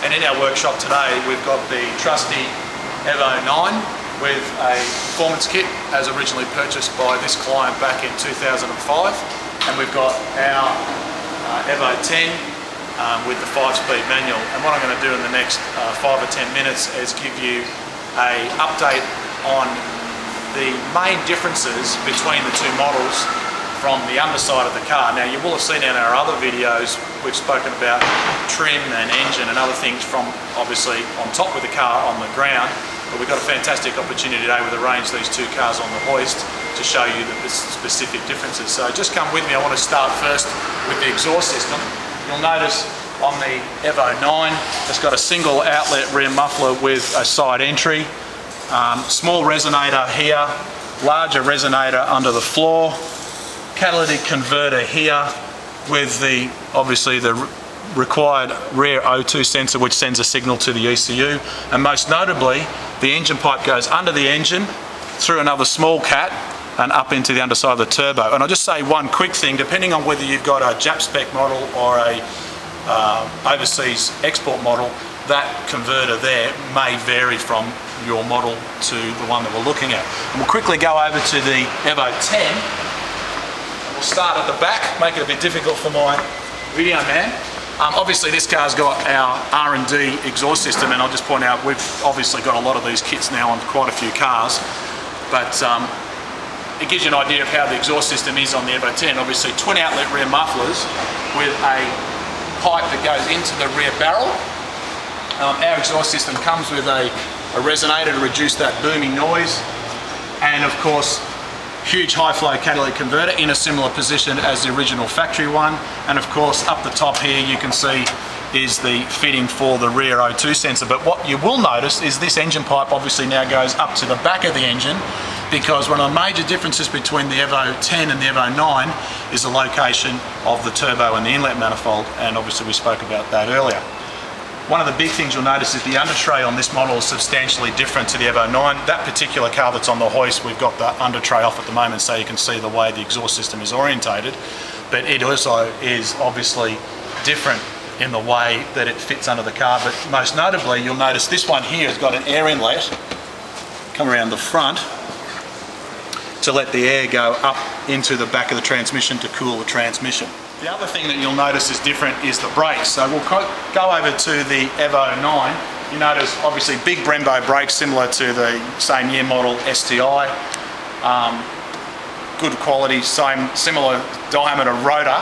And in our workshop today, we've got the trusty EVO 9 with a performance kit as originally purchased by this client back in 2005. And we've got our EVO 10 with the 5-speed manual. And what I'm going to do in the next 5 or 10 minutes is give you an update on the main differences between the two models from the underside of the car. Now, you will have seen in our other videos, we've spoken about trim and engine and other things from obviously on top with the car on the ground, but we've got a fantastic opportunity today with arrange these two cars on the hoist to show you the specific differences. So just come with me. I want to start first with the exhaust system. You'll notice on the EVO 9, it's got a single outlet rear muffler with a side entry, small resonator here, larger resonator under the floor, catalytic converter here with the obviously the required rear O2 sensor which sends a signal to the ECU, and most notably the engine pipe goes under the engine through another small cat and up into the underside of the turbo. And I'll just say one quick thing, depending on whether you've got a Jap spec model or a overseas export model, that converter there may vary from your model to the one that we're looking at. And we'll quickly go over to the EVO 10. We'll start at the back, make it a bit difficult for my video man. Obviously this car's got our R&D exhaust system, and I'll just point out we've obviously got a lot of these kits now on quite a few cars, but it gives you an idea of how the exhaust system is on the EVO 10. Obviously twin outlet rear mufflers with a pipe that goes into the rear barrel. Our exhaust system comes with a resonator to reduce that booming noise, and of course huge high flow catalytic converter in a similar position as the original factory one. And of course up the top here you can see is the fitting for the rear O2 sensor. But what you will notice is this engine pipe obviously now goes up to the back of the engine, because one of the major differences between the EVO 10 and the EVO 9 is the location of the turbo and the inlet manifold, and obviously we spoke about that earlier. One of the big things you'll notice is the under tray on this model is substantially different to the EVO 9. That particular car that's on the hoist, we've got the under tray off at the moment so you can see the way the exhaust system is orientated, but it also is obviously different in the way that it fits under the car. But most notably, you'll notice this one here has got an air inlet, come around the front, to let the air go up into the back of the transmission to cool the transmission. The other thing that you'll notice is different is the brakes. So we'll go over to the EVO 9. You notice obviously big Brembo brakes similar to the same year model STI. Good quality, similar diameter rotor.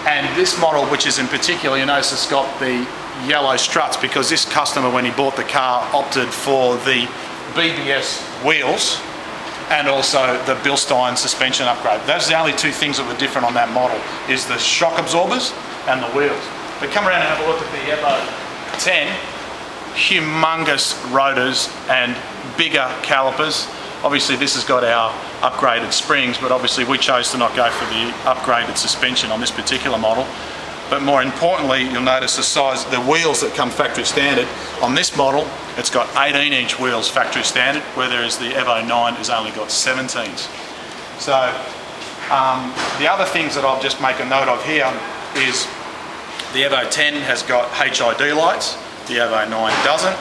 And this model, which is in particular, you notice it's got the yellow struts because this customer, when he bought the car, opted for the BBS wheels and also the Bilstein suspension upgrade. Those are the only two things that were different on that model, is the shock absorbers and the wheels. But come around and have a look at the EVO 10, humongous rotors and bigger calipers. Obviously this has got our upgraded springs, but obviously we chose to not go for the upgraded suspension on this particular model. But more importantly, you'll notice the size, the wheels that come factory standard. On this model, it's got 18-inch wheels factory standard, whereas the EVO 9 has only got 17s. So the other things that I'll just make a note of here is the EVO 10 has got HID lights, the EVO 9 doesn't.